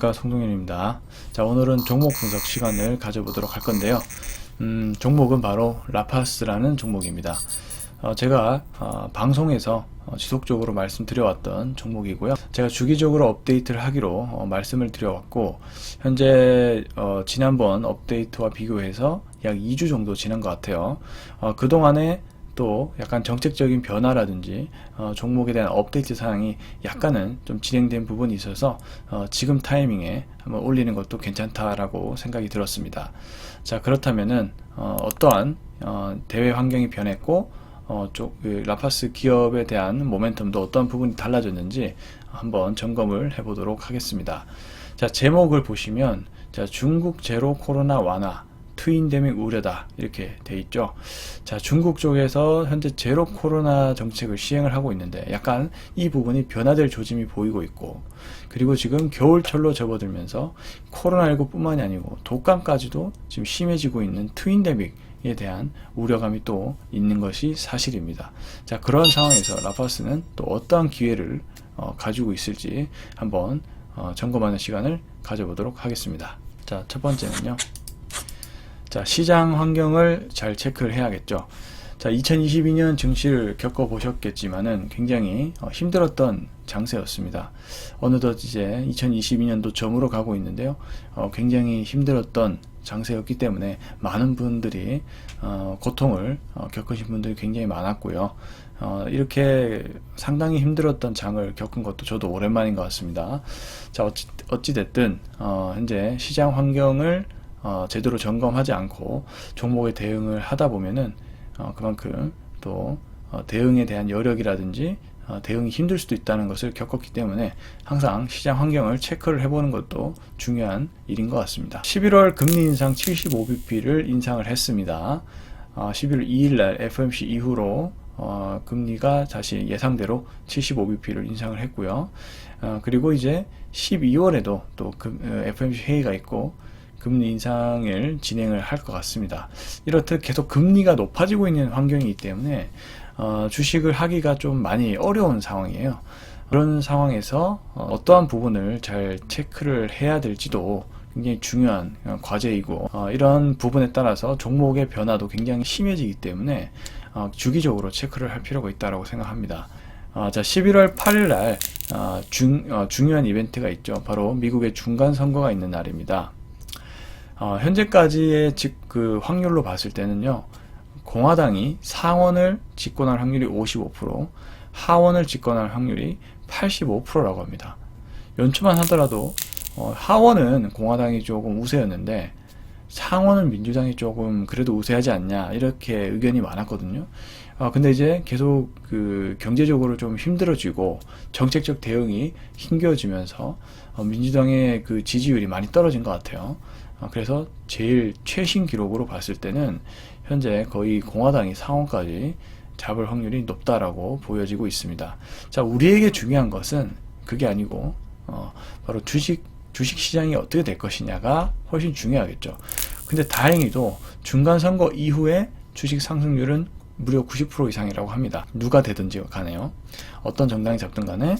안녕하십니까, 송동현입니다. 자, 오늘은 종목 분석 시간을 가져보도록 할 건데요. 종목은 바로 라파스라는 종목입니다. 제가 방송에서 지속적으로 말씀드려왔던 종목이고요. 제가 주기적으로 업데이트를 하기로 말씀을 드려왔고, 현재 지난번 업데이트와 비교해서 약 2주 정도 지난 것 같아요. 그동안에 또 약간 정책적인 변화라든지 종목에 대한 업데이트 사항이 약간은 좀 진행된 부분이 있어서 지금 타이밍에 한번 올리는 것도 괜찮다라고 생각이 들었습니다. 자, 그렇다면은 어떠한 대외 환경이 변했고 라파스 기업에 대한 모멘텀도 어떤 부분이 달라졌는지 한번 점검을 해보도록 하겠습니다. 자, 제목을 보시면 자, 중국 제로 코로나 완화 트윈데믹 우려다 이렇게 돼 있죠. 자, 중국 쪽에서 현재 제로 코로나 정책을 시행을 하고 있는데 약간 이 부분이 변화될 조짐이 보이고 있고, 그리고 지금 겨울철로 접어들면서 코로나19 뿐만이 아니고 독감까지도 지금 심해지고 있는 트윈데믹에 대한 우려감이 또 있는 것이 사실입니다. 자, 그런 상황에서 라파스는 또 어떠한 기회를 가지고 있을지 한번 점검하는 시간을 가져보도록 하겠습니다. 자, 첫 번째는요, 자, 시장 환경을 잘 체크를 해야겠죠. 자, 2022년 증시를 겪어보셨겠지만은 굉장히 힘들었던 장세였습니다. 어느덧 이제 2022년도 점으로 가고 있는데요. 굉장히 힘들었던 장세였기 때문에 많은 분들이 고통을 겪으신 분들이 굉장히 많았고요. 이렇게 상당히 힘들었던 장을 겪은 것도 저도 오랜만인 것 같습니다. 자, 어찌됐든 현재 시장 환경을 제대로 점검하지 않고 종목에 대응을 하다 보면은 그만큼 또 대응에 대한 여력이라든지 대응이 힘들 수도 있다는 것을 겪었기 때문에 항상 시장 환경을 체크를 해보는 것도 중요한 일인 것 같습니다. 11월 금리 인상 75bp를 인상을 했습니다. 11월 2일날 FOMC 이후로 금리가 다시 예상대로 75bp를 인상을 했고요. 그리고 이제 12월에도 또 FOMC 회의가 있고 금리 인상을 진행을 할 것 같습니다. 이렇듯 계속 금리가 높아지고 있는 환경이기 때문에 주식을 하기가 좀 많이 어려운 상황이에요. 그런 상황에서 어떠한 부분을 잘 체크를 해야 될지도 굉장히 중요한 과제이고, 이런 부분에 따라서 종목의 변화도 굉장히 심해지기 때문에 주기적으로 체크를 할 필요가 있다고 생각합니다. 자, 11월 8일 날 중요한 이벤트가 있죠. 바로 미국의 중간 선거가 있는 날입니다. 현재까지의 그 확률로 봤을 때는요, 공화당이 상원을 집권할 확률이 55%, 하원을 집권할 확률이 85%라고 합니다. 연초만 하더라도 하원은 공화당이 조금 우세였는데 상원은 민주당이 조금 그래도 우세하지 않냐, 이렇게 의견이 많았거든요. 근데 이제 계속 그 경제적으로 좀 힘들어지고 정책적 대응이 힘겨워지면서 민주당의 그 지지율이 많이 떨어진 것 같아요. 그래서 제일 최신 기록으로 봤을 때는 현재 거의 공화당이 상원까지 잡을 확률이 높다라고 보여지고 있습니다. 자, 우리에게 중요한 것은 그게 아니고 바로 주식 시장이 어떻게 될 것이냐가 훨씬 중요하겠죠. 근데 다행히도 중간 선거 이후에 주식 상승률은 무려 90% 이상이라고 합니다. 누가 되든지 간에요. 어떤 정당이 잡든 간에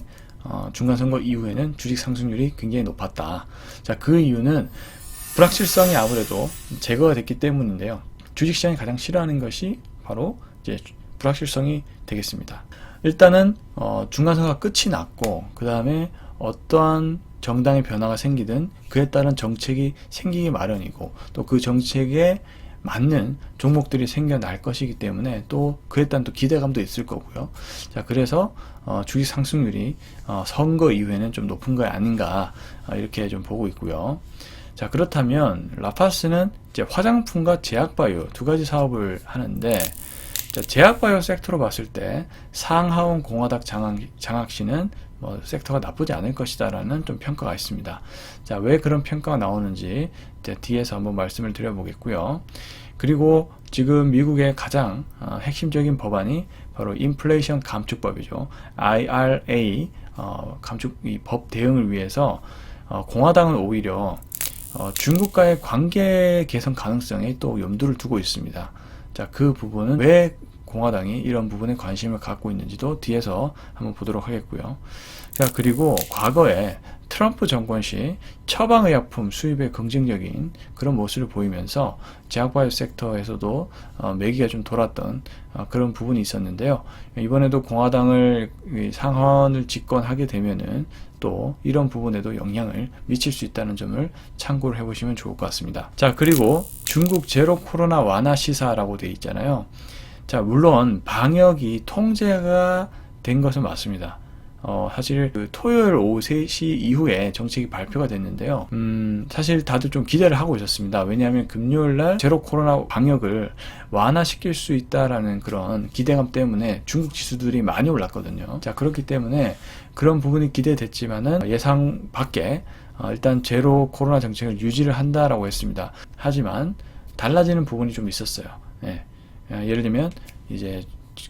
중간 선거 이후에는 주식 상승률이 굉장히 높았다. 자, 그 이유는 불확실성이 아무래도 제거가 됐기 때문인데요. 주식시장이 가장 싫어하는 것이 바로 이제 불확실성이 되겠습니다. 일단은 중간선거가 끝이 났고, 그 다음에 어떠한 정당의 변화가 생기든 그에 따른 정책이 생기기 마련이고, 또 그 정책에 맞는 종목들이 생겨날 것이기 때문에 또 그에 따른 또 기대감도 있을 거고요. 자, 그래서 주식 상승률이 선거 이후에는 좀 높은 거 아닌가, 이렇게 좀 보고 있고요. 자, 그렇다면 라파스는 이제 화장품과 제약바이오 두 가지 사업을 하는데, 자, 제약바이오 섹터로 봤을 때 상하원 공화당 장악시는 섹터가 나쁘지 않을 것이다라는 좀 평가가 있습니다. 자, 왜 그런 평가가 나오는지 이제 뒤에서 한번 말씀을 드려보겠고요. 그리고 지금 미국의 가장 핵심적인 법안이 바로 인플레이션 감축법이죠. IRA 감축 이 법 대응을 위해서 공화당은 오히려 중국과의 관계 개선 가능성에 또 염두를 두고 있습니다. 자, 그 부분은 왜 공화당이 이런 부분에 관심을 갖고 있는지도 뒤에서 한번 보도록 하겠고요. 자, 그리고 과거에 트럼프 정권 시 처방의약품 수입에 긍정적인 그런 모습을 보이면서 제약바이오 섹터에서도 매기가 좀 돌았던 그런 부분이 있었는데요. 이번에도 공화당을 상원을 집권하게 되면은 또 이런 부분에도 영향을 미칠 수 있다는 점을 참고를 해보시면 좋을 것 같습니다. 자, 그리고 중국 제로 코로나 완화 시사라고 되어 있잖아요. 자, 물론 방역이 통제가 된 것은 맞습니다. 사실 그 토요일 오후 3시 이후에 정책이 발표가 됐는데요. 사실 다들 좀 기대를 하고 있었습니다. 왜냐하면 금요일날 제로 코로나 방역을 완화시킬 수 있다라는 그런 기대감 때문에 중국 지수들이 많이 올랐거든요. 자, 그렇기 때문에 그런 부분이 기대됐지만은 예상 밖에 일단 제로 코로나 정책을 유지를 한다라고 했습니다. 하지만 달라지는 부분이 좀 있었어요. 예. 예를 들면 이제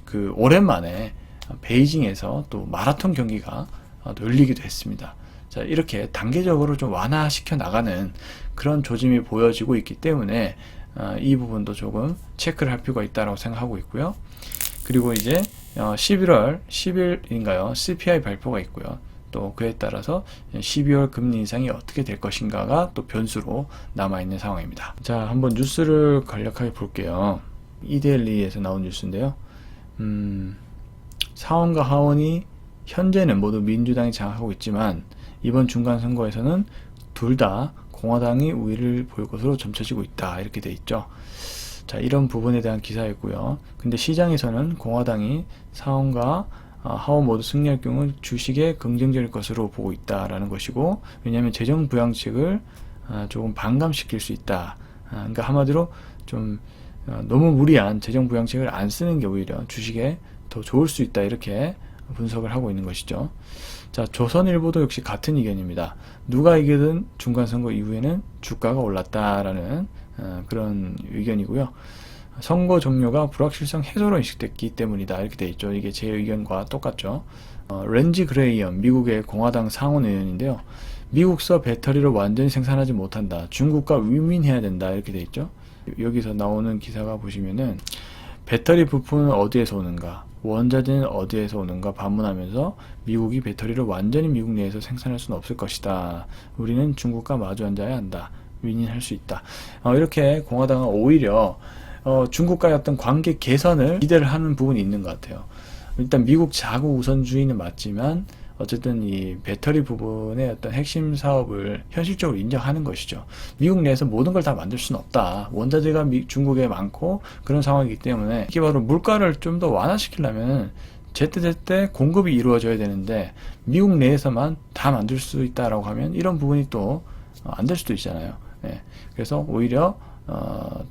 그 오랜만에 베이징에서 또 마라톤 경기가 또 열리기도 했습니다. 자, 이렇게 단계적으로 좀 완화시켜 나가는 그런 조짐이 보여지고 있기 때문에 이 부분도 조금 체크를 할 필요가 있다고 생각하고 있고요. 그리고 이제 11월 10일인가요? CPI 발표가 있고요. 또 그에 따라서 12월 금리 인상이 어떻게 될 것인가가 또 변수로 남아있는 상황입니다. 자, 한번 뉴스를 간략하게 볼게요. 이데일리에서 나온 뉴스인데요. 상원과 하원이 현재는 모두 민주당이 장악하고 있지만 이번 중간선거에서는 둘 다 공화당이 우위를 보일 것으로 점쳐지고 있다, 이렇게 돼 있죠. 자, 이런 부분에 대한 기사였고요. 근데 시장에서는 공화당이 상원과 하원 모두 승리할 경우 주식에 긍정적일 것으로 보고 있다라는 것이고, 왜냐하면 재정 부양책을 조금 반감시킬 수 있다. 그러니까 한마디로 좀 너무 무리한 재정 부양책을 안 쓰는 게 오히려 주식에 더 좋을 수 있다, 이렇게 분석을 하고 있는 것이죠. 자, 조선일보도 역시 같은 의견입니다. 누가 이기든 중간선거 이후에는 주가가 올랐다라는 그런 의견이고요. 선거 종료가 불확실성 해소로 인식됐기 때문이다, 이렇게 돼 있죠. 이게 제 의견과 똑같죠. 렌지 그레이엄, 미국의 공화당 상원 의원인데요. 미국서 배터리를 완전히 생산하지 못한다, 중국과 윈윈해야 된다, 이렇게 돼 있죠. 여기서 나오는 기사가 보시면은 배터리 부품은 어디에서 오는가, 원자재는 어디에서 오는가 반문하면서 미국이 배터리를 완전히 미국 내에서 생산할 수는 없을 것이다. 우리는 중국과 마주 앉아야 한다. 윈윈할 수 있다. 이렇게 공화당은 오히려 중국과의 어떤 관계 개선을 기대를 하는 부분이 있는 것 같아요. 일단 미국 자국 우선주의는 맞지만 어쨌든 이 배터리 부분의 어떤 핵심 사업을 현실적으로 인정하는 것이죠. 미국 내에서 모든 걸 다 만들 수는 없다. 원자재가 중국에 많고 그런 상황이기 때문에 이게 바로 물가를 좀 더 완화시키려면 제때제때 공급이 이루어져야 되는데 미국 내에서만 다 만들 수 있다라고 하면 이런 부분이 또 안 될 수도 있잖아요. 네. 그래서 오히려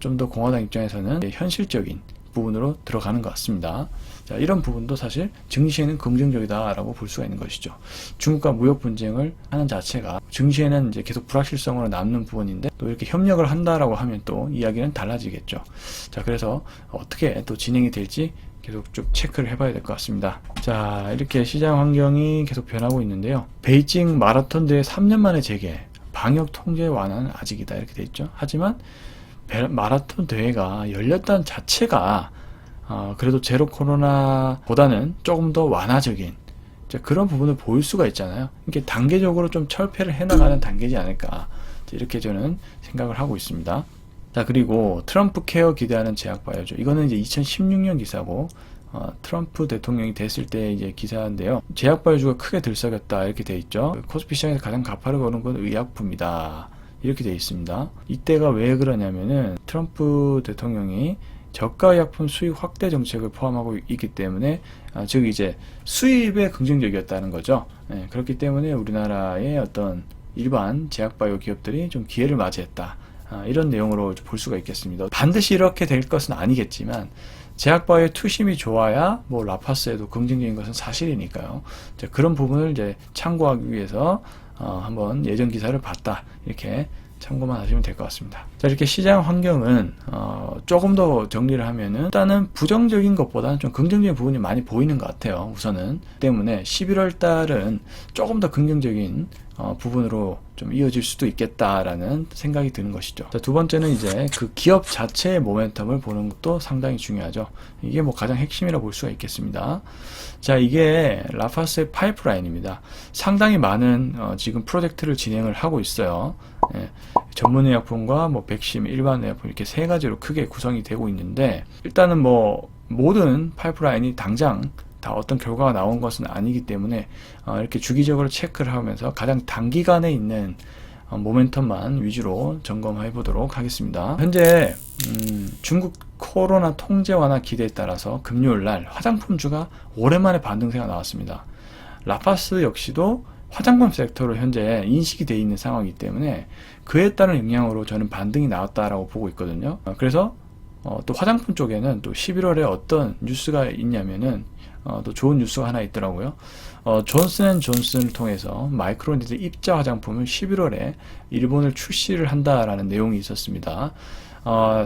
좀 더 공화당 입장에서는 현실적인 부분으로 들어가는 것 같습니다. 자, 이런 부분도 사실 증시에는 긍정적이다라고 볼 수가 있는 것이죠. 중국과 무역 분쟁을 하는 자체가 증시에는 이제 계속 불확실성으로 남는 부분인데 또 이렇게 협력을 한다라고 하면 또 이야기는 달라지겠죠. 자, 그래서 어떻게 또 진행이 될지 계속 쭉 체크를 해봐야 될 것 같습니다. 자, 이렇게 시장 환경이 계속 변하고 있는데요. 베이징 마라톤 대회 3년 만에 재개, 방역 통제 완화는 아직이다, 이렇게 돼 있죠. 하지만 마라톤 대회가 열렸다는 자체가 그래도 제로 코로나보다는 조금 더 완화적인 그런 부분을 보일 수가 있잖아요. 이게 단계적으로 좀 철폐를 해나가는 단계지 않을까, 이렇게 저는 생각을 하고 있습니다. 자, 그리고 트럼프 케어 기대하는 제약바이오죠. 이거는 이제 2016년 기사고 트럼프 대통령이 됐을 때 이제 기사인데요. 제약바이오주가 크게 들썩였다, 이렇게 돼 있죠. 코스피 시장에서 가장 가파르게 오른 건 의약품이다, 이렇게 되어 있습니다. 이때가 왜 그러냐면은 트럼프 대통령이 저가의약품 수입 확대 정책을 포함하고 있기 때문에 즉 이제 수입에 긍정적이었다는 거죠. 네, 그렇기 때문에 우리나라의 어떤 일반 제약바이오 기업들이 좀 기회를 맞이했다, 이런 내용으로 볼 수가 있겠습니다. 반드시 이렇게 될 것은 아니겠지만 제약바이오의 투심이 좋아야 뭐 라파스에도 긍정적인 것은 사실이니까요. 그런 부분을 이제 참고하기 위해서 한번 예전 기사를 봤다, 이렇게 참고만 하시면 될 것 같습니다. 자, 이렇게 시장 환경은 조금 더 정리를 하면은 일단은 부정적인 것보다는 좀 긍정적인 부분이 많이 보이는 것 같아요. 우선은 때문에 11월 달은 조금 더 긍정적인 부분으로 좀 이어질 수도 있겠다라는 생각이 드는 것이죠. 자, 두 번째는 이제 그 기업 자체의 모멘텀을 보는 것도 상당히 중요하죠. 이게 뭐 가장 핵심이라 볼 수가 있겠습니다. 자, 이게 라파스의 파이프라인입니다. 상당히 많은 지금 프로젝트를 진행을 하고 있어요. 예, 전문의약품과 뭐 백신, 일반의약품 이렇게 세 가지로 크게 구성이 되고 있는데, 일단은 뭐 모든 파이프라인이 당장 다 어떤 결과가 나온 것은 아니기 때문에 이렇게 주기적으로 체크를 하면서 가장 단기간에 있는 모멘텀만 위주로 점검해 보도록 하겠습니다. 현재 중국 코로나 통제 완화 기대에 따라서 금요일날 화장품주가 오랜만에 반등세가 나왔습니다. 라파스 역시도 화장품 섹터로 현재 인식이 되어 있는 상황이기 때문에 그에 따른 영향으로 저는 반등이 나왔다라고 보고 있거든요. 그래서 또 화장품 쪽에는 또 11월에 어떤 뉴스가 있냐면은 또 좋은 뉴스가 하나 있더라고요. 존슨앤존슨을 통해서 마이크로니드 입자 화장품을 11월에 일본을 출시를 한다라는 내용이 있었습니다.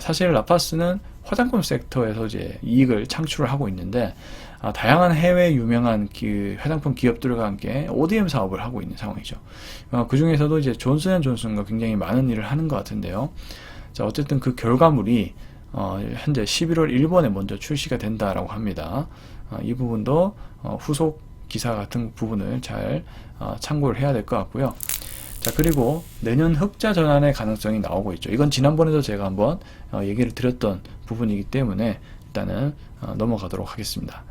사실 라파스는 화장품 섹터에서 이제 이익을 창출을 하고 있는데, 다양한 해외 유명한 화장품 기업들과 함께 ODM 사업을 하고 있는 상황이죠. 그 중에서도 이제 존슨앤존슨과 굉장히 많은 일을 하는 것 같은데요. 자, 어쨌든 그 결과물이 현재 11월 일본에 먼저 출시가 된다라고 합니다. 이 부분도 후속 기사 같은 부분을 잘 참고를 해야 될 것 같고요. 자, 그리고 내년 흑자 전환의 가능성이 나오고 있죠. 이건 지난번에도 제가 한번 얘기를 드렸던 부분이기 때문에 일단은 넘어가도록 하겠습니다.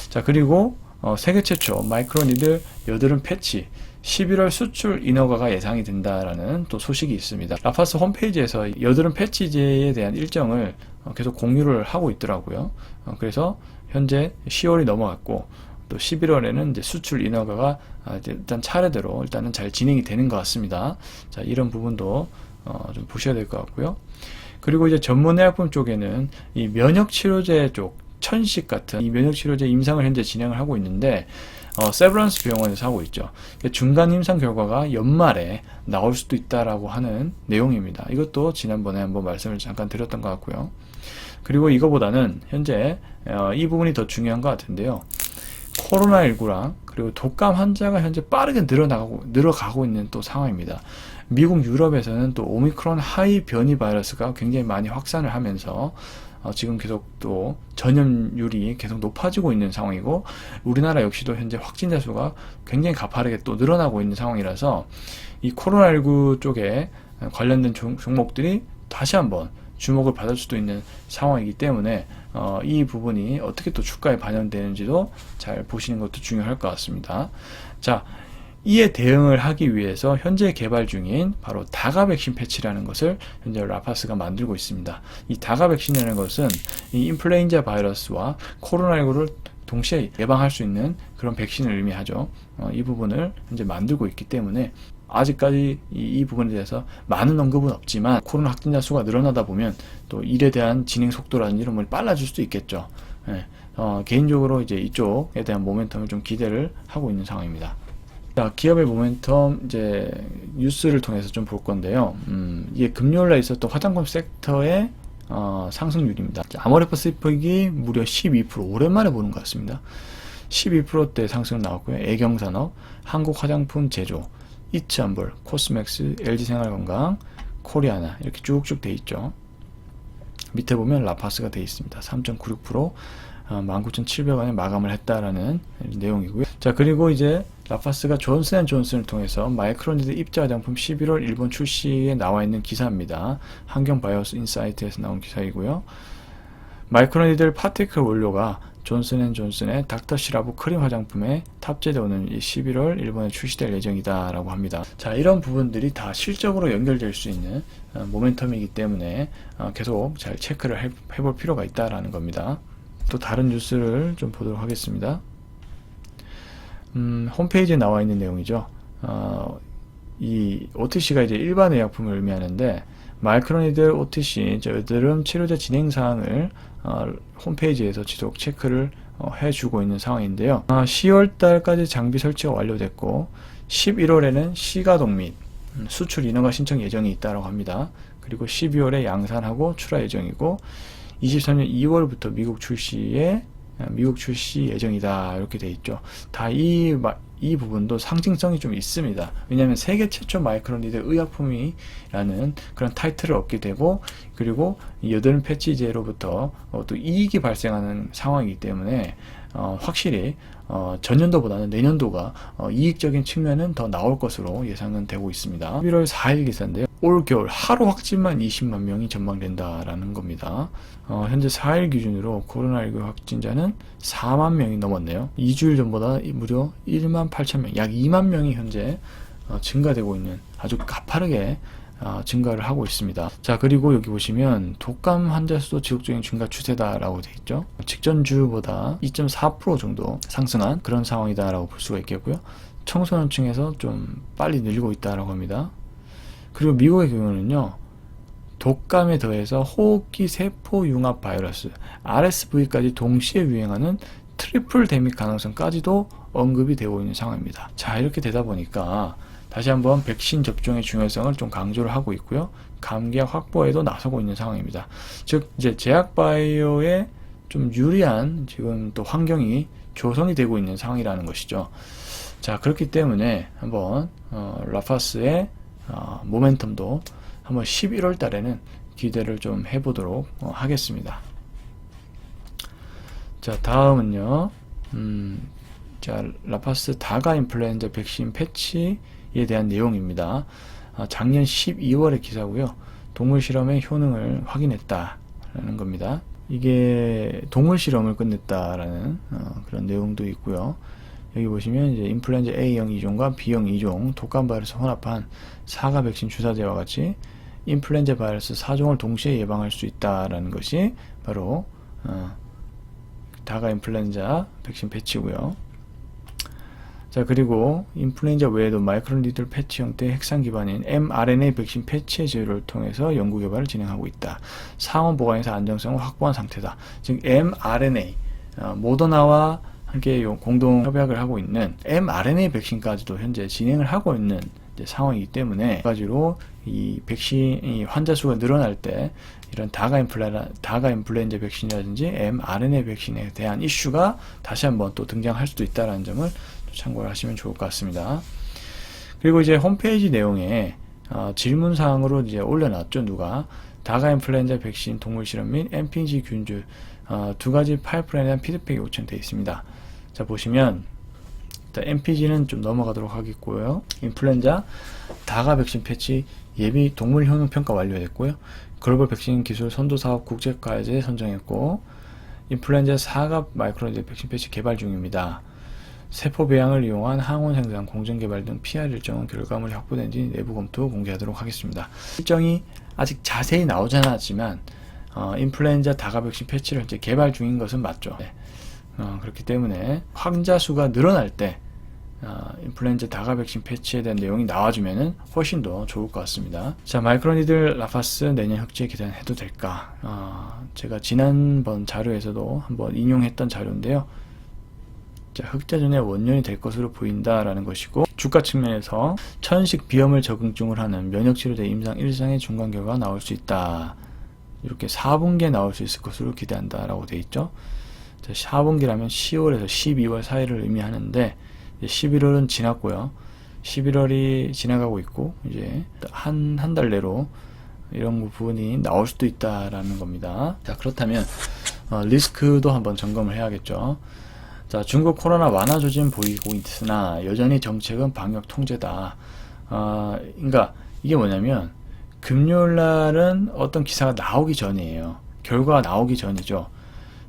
자, 그리고 세계 최초 마이크로니들 여드름 패치 11월 수출 인허가가 예상이 된다라는 또 소식이 있습니다. 라파스 홈페이지에서 여드름 패치제에 대한 일정을 계속 공유를 하고 있더라고요. 그래서 현재 10월이 넘어갔고 또 11월에는 이제 수출 인허가가 일단 차례대로 일단은 잘 진행이 되는 것 같습니다. 자, 이런 부분도 좀 보셔야 될 것 같고요. 그리고 이제 전문의약품 쪽에는 이 면역치료제 쪽 천식 같은 이 면역치료제 임상을 현재 진행을 하고 있는데, 세브란스 병원에서 하고 있죠. 중간 임상 결과가 연말에 나올 수도 있다라고 하는 내용입니다. 이것도 지난번에 한번 말씀을 잠깐 드렸던 것 같고요. 그리고 이거보다는 현재 이 부분이 더 중요한 것 같은데요. 코로나19랑 그리고 독감 환자가 현재 빠르게 늘어가고 있는 또 상황입니다. 미국, 유럽에서는 또 오미크론 하이 변이 바이러스가 굉장히 많이 확산을 하면서 지금 계속 또 전염률이 계속 높아지고 있는 상황이고, 우리나라 역시도 현재 확진자 수가 굉장히 가파르게 또 늘어나고 있는 상황이라서 이 코로나19 쪽에 관련된 종목들이 다시 한번 주목을 받을 수도 있는 상황이기 때문에 이 부분이 어떻게 또 주가에 반영되는지도 잘 보시는 것도 중요할 것 같습니다. 자, 이에 대응을 하기 위해서 현재 개발 중인 바로 다가 백신 패치라는 것을 현재 라파스가 만들고 있습니다. 이 다가 백신이라는 것은 이 인플루엔자 바이러스와 코로나19를 동시에 예방할 수 있는 그런 백신을 의미하죠. 이 부분을 현재 만들고 있기 때문에 아직까지 이 부분에 대해서 많은 언급은 없지만, 코로나 확진자 수가 늘어나다 보면 또 일에 대한 진행 속도라든지 이런 걸 빨라질 수도 있겠죠. 예, 개인적으로 이제 이쪽에 대한 모멘텀을 좀 기대를 하고 있는 상황입니다. 자, 기업의 모멘텀 이제 뉴스를 통해서 좀 볼 건데요. 이게 금요일날 있었던 화장품 섹터의 상승률입니다. 아모레퍼시픽이 무려 12%, 오랜만에 보는 것 같습니다. 12%대 상승 나왔고요. 애경산업, 한국화장품 제조, 이츠한볼, 코스맥스, LG생활건강, 코리아나 이렇게 쭉쭉 돼 있죠. 밑에 보면 라파스가 돼 있습니다. 3.96%, 19,700원에 마감을 했다라는 내용이고요. 자, 그리고 이제 라파스가 존슨앤존슨을 통해서 마이크로니드 입자 화장품 11월 일본 출시에 나와 있는 기사입니다. 환경바이오스 인사이트에서 나온 기사이고요. 마이크로니들 파티클 원료가 존슨앤존슨의 닥터시라브 크림 화장품에 탑재되어 오는 11월 일본에 출시될 예정이다 라고 합니다. 자, 이런 부분들이 다 실적으로 연결될 수 있는 모멘텀이기 때문에 계속 잘 체크를 해볼 필요가 있다라는 겁니다. 또 다른 뉴스를 좀 보도록 하겠습니다. 홈페이지에 나와 있는 내용이죠. 이 OTC가 이제 일반 의약품을 의미하는데, 마이크로니들 OTC 여드름 치료제 진행 사항을 홈페이지에서 지속 체크를 해주고 있는 상황인데요. 10월 달까지 장비 설치가 완료됐고 11월에는 시가동 및 수출 인허가 신청 예정이 있다고 합니다. 그리고 12월에 양산하고 출하 예정이고 23년 2월부터 미국 출시 예정이다 이렇게 돼 있죠. 다 이 부분도 상징성이 좀 있습니다. 왜냐하면 세계 최초 마이크론 니들 의약품이라는 그런 타이틀을 얻게 되고, 그리고 여든 패치제로부터 또 이익이 발생하는 상황이기 때문에 확실히 전년도보다는 내년도가 이익적인 측면은 더 나올 것으로 예상은 되고 있습니다. 11월 4일 기사인데요. 올 겨울 하루 확진만 20만 명이 전망된다라는 겁니다. 현재 4일 기준으로 코로나19 확진자는 4만 명이 넘었네요. 2주일 전보다 무려 1만 8천 명, 약 2만 명이 현재 증가되고 있는, 아주 가파르게 증가를 하고 있습니다. 자, 그리고 여기 보시면 독감 환자 수도 지속적인 증가 추세다라고 되어 있죠. 직전 주보다 2.4% 정도 상승한 그런 상황이다라고 볼 수가 있겠고요. 청소년층에서 좀 빨리 늘고 있다라고 합니다. 그리고 미국의 경우는요, 독감에 더해서 호흡기 세포 융합 바이러스 RSV까지 동시에 유행하는 트리플 데믹 가능성까지도 언급이 되고 있는 상황입니다. 자, 이렇게 되다 보니까 다시 한번 백신 접종의 중요성을 좀 강조를 하고 있고요. 감기약 확보에도 나서고 있는 상황입니다. 즉, 이제 제약바이오에 좀 유리한 지금 또 환경이 조성이 되고 있는 상황이라는 것이죠. 자, 그렇기 때문에 한번 라파스의 모멘텀도 한번 11월 달에는 기대를 좀 해보도록 하겠습니다. 자, 다음은요. 자, 라파스 다가 인플루엔자 백신 패치에 대한 내용입니다. 작년 12월의 기사고요. 동물 실험의 효능을 확인했다라는 겁니다. 이게 동물 실험을 끝냈다라는 그런 내용도 있고요. 여기 보시면 이제 인플루엔자 A형 2종과 B형 2종 독감 바이러스 혼합한 사가 백신 주사제와 같이 인플루엔자 바이러스 4종을 동시에 예방할 수 있다라는 것이 바로 다가 인플루엔자 백신 패치고요. 자, 그리고 인플루엔자 외에도 마이크론 니들 패치 형태 핵산 기반인 mRNA 백신 패치의 제휴를 통해서 연구 개발을 진행하고 있다. 상온 보관에서 안정성을 확보한 상태다. 즉 mRNA 모더나와 함께 공동 협약을 하고 있는 mRNA 백신까지도 현재 진행을 하고 있는 상황이기 때문에 그 가지로 이 백신 환자 수가 늘어날 때 이런 다가 인플루엔자 백신이라든지 mRNA 백신에 대한 이슈가 다시 한번 또 등장할 수도 있다는 점을 참고를 하시면 좋을 것 같습니다. 그리고 이제 홈페이지 내용에 질문사항으로 이제 올려놨죠. 누가 다가 인플루엔자 백신 동물 실험 및 MPG 균주 두 가지 파이프라인에 대한 피드백이 요청되어 있습니다. 자, 보시면 일단 MPG는 좀 넘어가도록 하겠고요. 인플루엔자 다가 백신 패치 예비 동물 효능 평가 완료됐고요. 글로벌 백신 기술 선도 사업 국제과제 선정했고, 인플루엔자 사가 마이크로니드 백신 패치 개발 중입니다. 세포 배양을 이용한 항원 생산, 공정 개발 등 PR 일정은 결과물이 확보된지 내부 검토 공개하도록 하겠습니다. 일정이 아직 자세히 나오지는 않았지만 인플루엔자 다가 백신 패치를 현재 개발 중인 것은 맞죠. 네. 그렇기 때문에 환자 수가 늘어날 때 인플루엔자 다가 백신 패치에 대한 내용이 나와주면은 훨씬 더 좋을 것 같습니다. 자, 마이크로니들 라파스 내년 흑지에 기대해도 될까? 제가 지난번 자료에서도 한번 인용했던 자료인데요. 자, 흑자전의 원년이 될 것으로 보인다라는 것이고, 주가 측면에서 천식 비염을 적응증을 하는 면역치료제 임상 1상의 중간 결과가 나올 수 있다. 이렇게 4분기에 나올 수 있을 것으로 기대한다라고 되어 있죠. 자, 4분기라면 10월에서 12월 사이를 의미하는데 11월은 지났고요. 11월이 지나가고 있고 이제 한 달 내로 이런 부분이 나올 수도 있다라는 겁니다. 자, 그렇다면 리스크도 한번 점검을 해야겠죠. 자, 중국 코로나 완화 조짐 보이고 있으나 여전히 정책은 방역 통제다. 그러니까 이게 뭐냐면 금요일 날은 어떤 기사가 나오기 전이에요. 결과가 나오기 전이죠.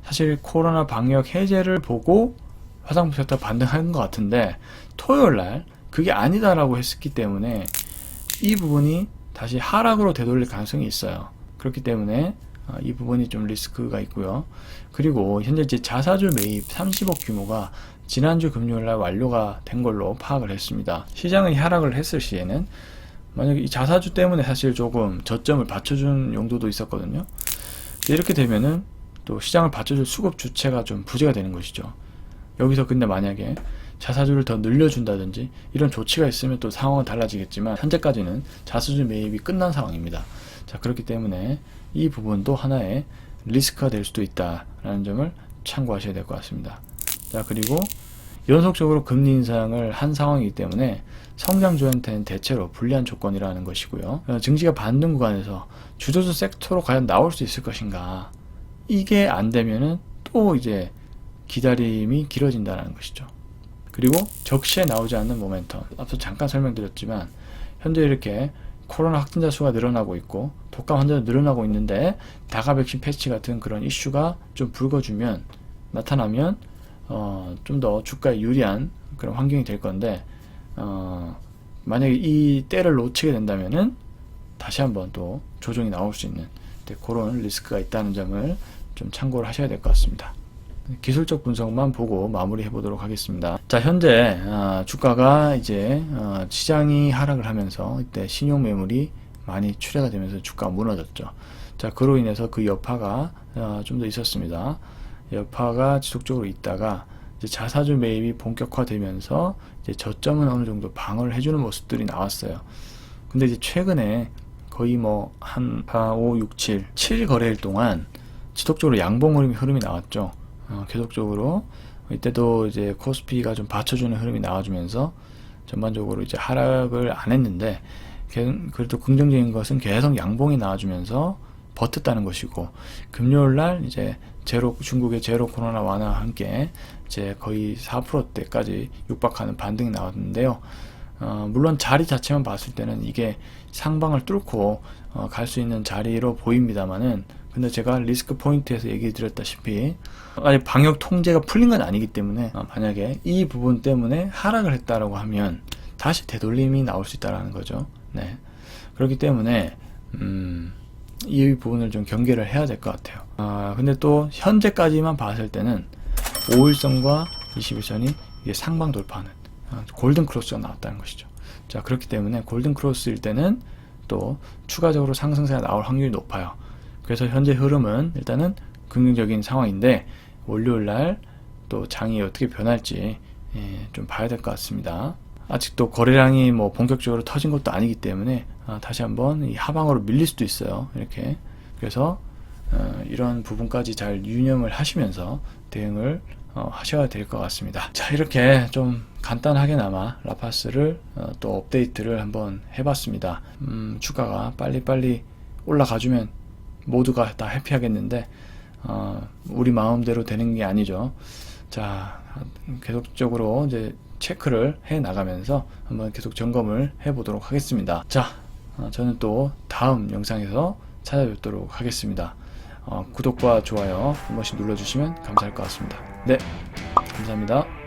사실 코로나 방역 해제를 보고 화상부 섹터 반등한 것 같은데 토요일 날 그게 아니다라고 했기 때문에 이 부분이 다시 하락으로 되돌릴 가능성이 있어요. 그렇기 때문에 이 부분이 좀 리스크가 있고요. 그리고 현재 자사주 매입 30억 규모가 지난주 금요일날 완료가 된 걸로 파악을 했습니다. 시장이 하락을 했을 시에는 만약에 이 자사주 때문에 사실 조금 저점을 받쳐준 용도도 있었거든요. 이렇게 되면은 또 시장을 받쳐줄 수급 주체가 좀 부재가 되는 것이죠. 여기서 근데 만약에 자사주를 더 늘려준다든지 이런 조치가 있으면 또 상황은 달라지겠지만 현재까지는 자사주 매입이 끝난 상황입니다. 자, 그렇기 때문에 이 부분도 하나의 리스크가 될 수도 있다라는 점을 참고하셔야 될 것 같습니다. 자, 그리고 연속적으로 금리 인상을 한 상황이기 때문에 성장주한테는 대체로 불리한 조건이라는 것이고요. 증시가 반등 구간에서 주도주 섹터로 과연 나올 수 있을 것인가, 이게 안 되면은 또 이제 기다림이 길어진다는 것이죠. 그리고 적시에 나오지 않는 모멘텀, 앞서 잠깐 설명드렸지만 현재 이렇게 코로나 확진자 수가 늘어나고 있고 독감 환자도 늘어나고 있는데 다가 백신 패치 같은 그런 이슈가 좀 불거주면, 나타나면 좀 더 주가에 유리한 그런 환경이 될 건데, 만약에 이 때를 놓치게 된다면은 다시 한번 또 조정이 나올 수 있는 그런 리스크가 있다는 점을 좀 참고를 하셔야 될 것 같습니다. 기술적 분석만 보고 마무리해 보도록 하겠습니다. 자, 현재 주가가 이제 시장이 하락을 하면서 이때 신용 매물이 많이 출회가 되면서 주가가 무너졌죠. 자, 그로 인해서 그 여파가 좀 더 있었습니다. 여파가 지속적으로 있다가 이제 자사주 매입이 본격화되면서 이제 저점은 어느 정도 방어를 해주는 모습들이 나왔어요. 근데 이제 최근에 거의 뭐 한 4, 5, 6, 7 거래일 동안 지속적으로 양봉 흐름이 나왔죠. 계속적으로 이때도 이제 코스피가 좀 받쳐주는 흐름이 나와주면서 전반적으로 이제 하락을 안 했는데, 그래도 긍정적인 것은 계속 양봉이 나와주면서 버텼다는 것이고, 금요일날 이제 중국의 제로 코로나 완화와 함께 이제 거의 4%대까지 육박하는 반등이 나왔는데요. 물론 자리 자체만 봤을 때는 이게 상방을 뚫고 갈 수 있는 자리로 보입니다만은, 근데 제가 리스크 포인트에서 얘기 드렸다시피 아직 방역 통제가 풀린 건 아니기 때문에 만약에 이 부분 때문에 하락을 했다라고 하면 다시 되돌림이 나올 수 있다라는 거죠. 네. 그렇기 때문에 이 부분을 좀 경계를 해야 될 것 같아요. 근데 또 현재까지만 봤을 때는 5일선과 21선이 이게 상방 돌파하는 골든 크로스가 나왔다는 것이죠. 자, 그렇기 때문에 골든 크로스일 때는 또 추가적으로 상승세가 나올 확률이 높아요. 그래서 현재 흐름은 일단은 긍정적인 상황인데, 월요일날 또 장이 어떻게 변할지 좀 봐야 될 것 같습니다. 아직도 거래량이 뭐 본격적으로 터진 것도 아니기 때문에 다시 한번 이 하방으로 밀릴 수도 있어요. 이렇게. 그래서 이런 부분까지 잘 유념을 하시면서 대응을 하셔야 될 것 같습니다. 자, 이렇게 좀 간단하게나마 라파스를 또 업데이트를 한번 해봤습니다. 주가가 빨리빨리 올라가주면 모두가 다 해피하겠는데 우리 마음대로 되는 게 아니죠. 자, 계속적으로 이제 체크를 해 나가면서 한번 계속 점검을 해 보도록 하겠습니다. 자, 저는 또 다음 영상에서 찾아뵙도록 하겠습니다. 구독과 좋아요 한 번씩 눌러주시면 감사할 것 같습니다. 네, 감사합니다.